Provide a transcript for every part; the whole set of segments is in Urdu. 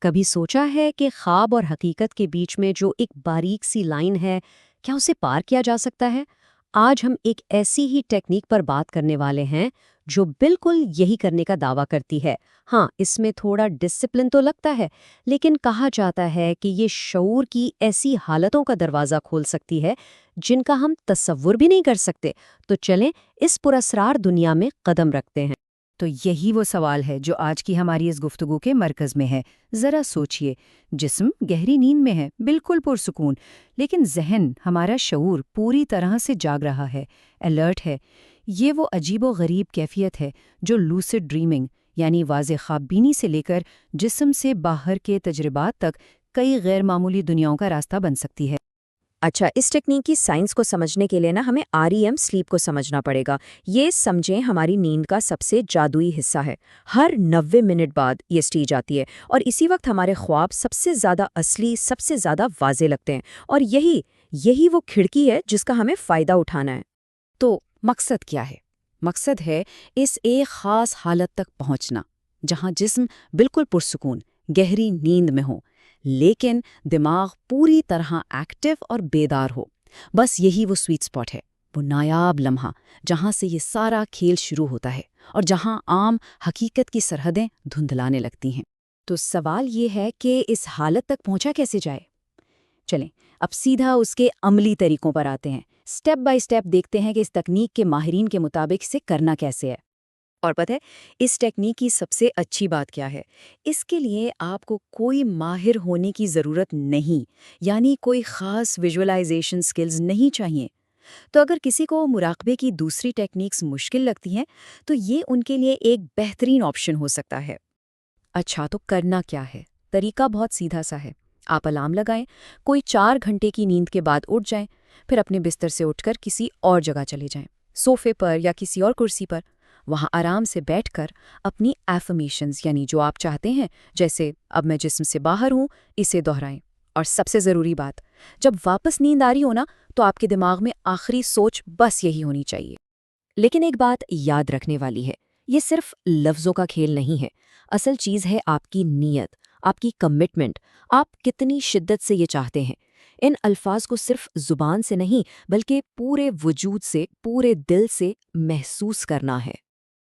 کبھی سوچا ہے کہ خواب اور حقیقت کے بیچ میں جو ایک باریک سی لائن ہے، کیا اسے پار کیا جا سکتا ہے؟ آج ہم ایک ایسی ہی ٹیکنیک پر بات کرنے والے ہیں جو بالکل یہی کرنے کا دعویٰ کرتی ہے۔ ہاں، اس میں تھوڑا ڈسپلن تو لگتا ہے، لیکن کہا جاتا ہے کہ یہ شعور کی ایسی حالتوں کا دروازہ کھول سکتی ہے جن کا ہم تصور بھی نہیں کر سکتے۔ تو چلیں اس پراسرار دنیا میں قدم رکھتے ہیں۔ تو یہی وہ سوال ہے جو آج کی ہماری اس گفتگو کے مرکز میں ہے۔ ذرا سوچئے، جسم گہری نیند میں ہے، بالکل پرسکون، لیکن ذہن، ہمارا شعور پوری طرح سے جاگ رہا ہے، الرٹ ہے۔ یہ وہ عجیب و غریب کیفیت ہے جو لوسڈ ڈریمنگ، یعنی واضح خواب بینی سے لے کر جسم سے باہر کے تجربات تک کئی غیر معمولی دنیاؤں کا راستہ بن سکتی ہے۔ اچھا، اس ٹیکنیک کی سائنس کو سمجھنے کے لیے ہمیں REM سلیپ کو سمجھنا پڑے گا۔ یہ سمجھیں ہماری نیند کا سب سے جادوئی حصہ ہے۔ ہر 90 منٹ بعد یہ سٹیج آتی ہے اور اسی وقت ہمارے خواب سب سے زیادہ اصلی، سب سے زیادہ واضح لگتے ہیں، اور یہی وہ کھڑکی ہے جس کا ہمیں فائدہ اٹھانا ہے۔ تو مقصد کیا ہے؟ مقصد ہے اس ایک خاص حالت تک پہنچنا جہاں جسم بالکل پرسکون، گہری نیند میں ہو، لیکن دماغ پوری طرح ایکٹیو اور بیدار ہو۔ بس یہی وہ سویٹ سپاٹ ہے، وہ نایاب لمحہ جہاں سے یہ سارا کھیل شروع ہوتا ہے اور جہاں عام حقیقت کی سرحدیں دھندلانے لگتی ہیں۔ تو سوال یہ ہے کہ اس حالت تک پہنچا کیسے جائے؟ چلیں اب سیدھا اس کے عملی طریقوں پر آتے ہیں۔ سٹیپ بائی سٹیپ دیکھتے ہیں کہ اس تکنیک کے ماہرین کے مطابق اسے کرنا کیسے ہے۔ اور پتہ ہے اس ٹیکنیک کی سب سے اچھی بات کیا ہے؟ اس کے لیے آپ کو کوئی ماہر ہونے کی ضرورت نہیں، یعنی کوئی خاص ویژولائزیشن سکلز نہیں چاہیے۔ تو اگر کسی کو مراقبے کی دوسری ٹیکنیکس مشکل لگتی ہیں تو یہ ان کے لیے ایک بہترین آپشن ہو سکتا ہے۔ اچھا، تو کرنا کیا ہے؟ طریقہ بہت سیدھا سا ہے۔ آپ الارم لگائیں، کوئی 4 گھنٹے کی نیند کے بعد اٹھ جائیں، پھر اپنے بستر سے اٹھ کر کسی اور جگہ چلے جائیں، صوفے پر یا کسی اور کرسی پر۔ وہاں آرام سے بیٹھ کر اپنی ایفرمیشنز، یعنی جو آپ چاہتے ہیں، جیسے اب میں جسم سے باہر ہوں، اسے دہرائیں۔ اور سب سے ضروری بات، جب واپس نیند آ رہی ہو تو آپ کے دماغ میں آخری سوچ بس یہی ہونی چاہیے۔ لیکن ایک بات یاد رکھنے والی ہے، یہ صرف لفظوں کا کھیل نہیں ہے۔ اصل چیز ہے آپ کی نیت، آپ کی کمٹمنٹ، آپ کتنی شدت سے یہ چاہتے ہیں۔ ان الفاظ کو صرف زبان سے نہیں بلکہ پورے وجود سے، پورے دل سے محسوس کرنا ہے۔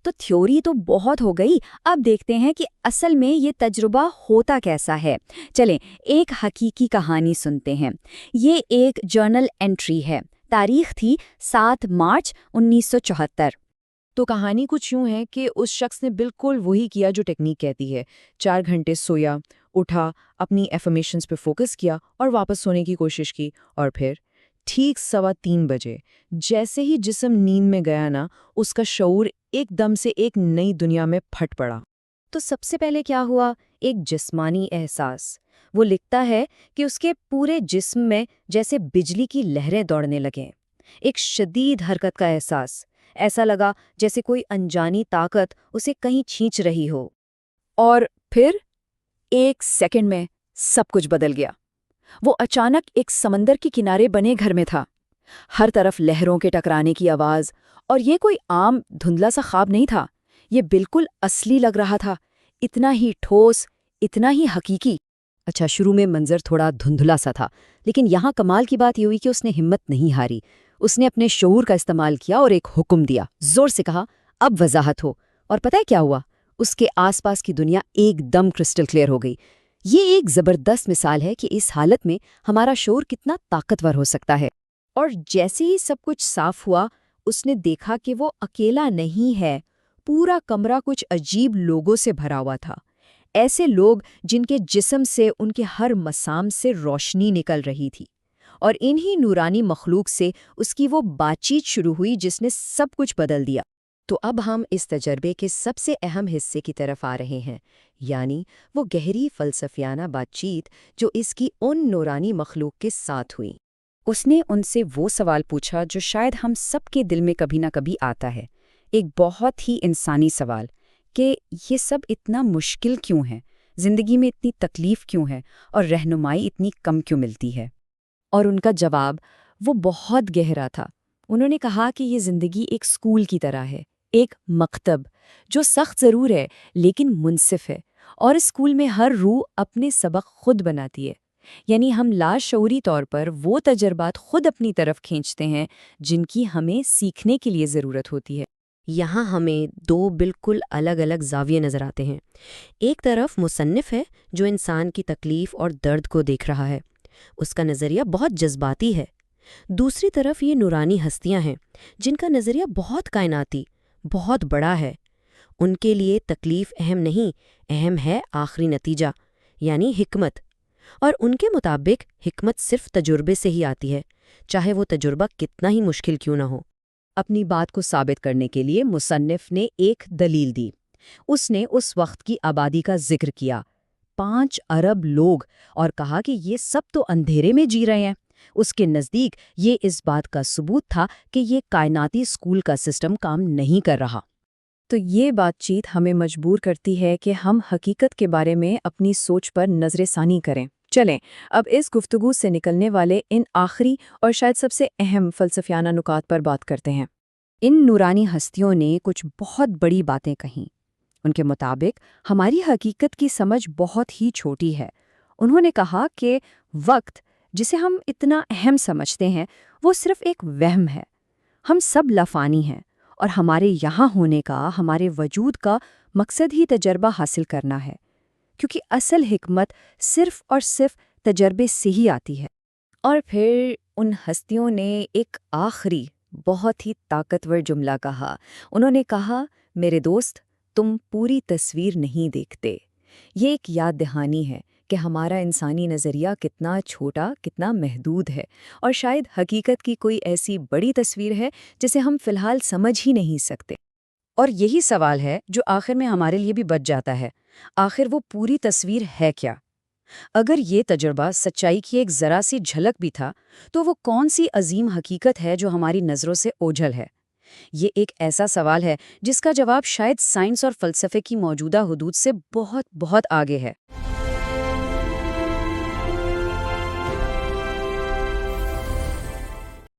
تو تھیوری تو بہت ہو گئی، اب دیکھتے ہیں کہ اصل میں یہ تجربہ ہوتا کیسا ہے۔ چلیں ایک حقیقی کہانی سنتے ہیں۔ یہ ایک جرنل انٹری ہے، تاریخ تھی 7 مارچ 1974۔ تو کہانی کچھ یوں ہے کہ اس شخص نے بالکل وہی کیا جو ٹیکنیک کہتی ہے۔ 4 گھنٹے سویا، اٹھا، اپنی ایفرمیشنز پہ فوکس کیا اور واپس سونے کی کوشش کی، اور پھر ٹھیک 3:15 بجے جیسے ہی جسم نیند میں گیا اس کا شعور ایک دم سے ایک نئی دنیا میں پھٹ پڑا۔ تو سب سے پہلے کیا ہوا؟ ایک جسمانی احساس۔ وہ لکھتا ہے کہ اس کے پورے جسم میں جیسے بجلی کی لہریں دوڑنے لگیں، ایک شدید حرکت کا احساس، ایسا لگا جیسے کوئی انجانی طاقت اسے کہیں کھینچ رہی ہو۔ اور پھر 1 سیکنڈ میں سب کچھ بدل گیا۔ وہ اچانک ایک سمندر کے کنارے بنے گھر میں تھا، ہر طرف لہروں کے ٹکرانے کی آواز، اور یہ کوئی عام دھندلا سا خواب نہیں تھا، یہ بالکل اصلی لگ رہا تھا، اتنا ہی ٹھوس، اتنا ہی حقیقی۔ اچھا، شروع میں منظر تھوڑا دھندلا سا تھا، لیکن یہاں کمال کی بات یہ ہوئی کہ اس نے ہمت نہیں ہاری۔ اس نے اپنے شعور کا استعمال کیا اور ایک حکم دیا، زور سے کہا، اب وضاحت ہو۔ اور پتہ ہے کیا ہوا؟ اس کے آس پاس کی دنیا ایک دم کرسٹل کلیئر ہو گئی۔ یہ ایک زبردست مثال ہے کہ اس حالت میں ہمارا شعور کتنا طاقتور ہو سکتا ہے۔ اور جیسے ہی سب کچھ صاف ہوا، اس نے دیکھا کہ وہ اکیلا نہیں ہے، پورا کمرہ کچھ عجیب لوگوں سے بھرا ہوا تھا، ایسے لوگ جن کے جسم سے، ان کے ہر مسام سے روشنی نکل رہی تھی، اور انہی نورانی مخلوق سے اس کی وہ بات چیت شروع ہوئی جس نے سب کچھ بدل دیا۔ تو اب ہم اس تجربے کے سب سے اہم حصے کی طرف آ رہے ہیں، یعنی وہ گہری فلسفیانہ بات چیت جو اس کی ان نورانی مخلوق کے ساتھ ہوئی۔ اس نے ان سے وہ سوال پوچھا جو شاید ہم سب کے دل میں کبھی نہ کبھی آتا ہے، ایک بہت ہی انسانی سوال، کہ یہ سب اتنا مشکل کیوں ہے، زندگی میں اتنی تکلیف کیوں ہے، اور رہنمائی اتنی کم کیوں ملتی ہے؟ اور ان کا جواب وہ بہت گہرا تھا۔ انہوں نے کہا کہ یہ زندگی ایک اسکول کی طرح ہے، ایک مکتب جو سخت ضرور ہے لیکن منصف ہے، اور اسکول میں ہر روح اپنے سبق خود بناتی ہے، یعنی ہم لاشعوری طور پر وہ تجربات خود اپنی طرف کھینچتے ہیں جن کی ہمیں سیکھنے کے لیے ضرورت ہوتی ہے۔ یہاں ہمیں دو بالکل الگ الگ زاویے نظر آتے ہیں۔ ایک طرف مصنف ہے جو انسان کی تکلیف اور درد کو دیکھ رہا ہے، اس کا نظریہ بہت جذباتی ہے۔ دوسری طرف یہ نورانی ہستیاں ہیں جن کا نظریہ بہت کائناتی، بہت بڑا ہے۔ ان کے لیے تکلیف اہم نہیں، اہم ہے آخری نتیجہ، یعنی حکمت۔ اور ان کے مطابق حکمت صرف تجربے سے ہی آتی ہے، چاہے وہ تجربہ کتنا ہی مشکل کیوں نہ ہو۔ اپنی بات کو ثابت کرنے کے لیے مصنف نے ایک دلیل دی۔ اس نے اس وقت کی آبادی کا ذکر کیا، 5 ارب لوگ، اور کہا کہ یہ سب تو اندھیرے میں جی رہے ہیں۔ اس کے نزدیک یہ اس بات کا ثبوت تھا کہ یہ کائناتی اسکول کا سسٹم کام نہیں کر رہا۔ تو یہ بات چیت ہمیں مجبور کرتی ہے کہ ہم حقیقت کے بارے میں اپنی سوچ پر نظر ثانی کریں۔ چلیں اب اس گفتگو سے نکلنے والے ان آخری اور شاید سب سے اہم فلسفیانہ نکات پر بات کرتے ہیں۔ ان نورانی ہستیوں نے کچھ بہت بڑی باتیں کہیں۔ ان کے مطابق ہماری حقیقت کی سمجھ بہت ہی چھوٹی ہے۔ انہوں نے کہا کہ وقت، جسے ہم اتنا اہم سمجھتے ہیں، وہ صرف ایک وہم ہے۔ ہم سب لافانی ہیں، اور ہمارے یہاں ہونے کا، ہمارے وجود کا مقصد ہی تجربہ حاصل کرنا ہے، کیونکہ اصل حکمت صرف اور صرف تجربے سے ہی آتی ہے۔ اور پھر ان ہستیوں نے ایک آخری بہت ہی طاقتور جملہ کہا۔ انہوں نے کہا، میرے دوست، تم پوری تصویر نہیں دیکھتے۔ یہ ایک یاد دہانی ہے کہ ہمارا انسانی نظریہ کتنا چھوٹا، کتنا محدود ہے، اور شاید حقیقت کی کوئی ایسی بڑی تصویر ہے جسے ہم فی الحال سمجھ ہی نہیں سکتے۔ اور یہی سوال ہے جو آخر میں ہمارے لیے بھی بچ جاتا ہے، آخر وہ پوری تصویر ہے کیا؟ اگر یہ تجربہ سچائی کی ایک ذرا سی جھلک بھی تھا، تو وہ کون سی عظیم حقیقت ہے جو ہماری نظروں سے اوجھل ہے؟ یہ ایک ایسا سوال ہے جس کا جواب شاید سائنس اور فلسفے کی موجودہ حدود سے بہت بہت آگے ہے۔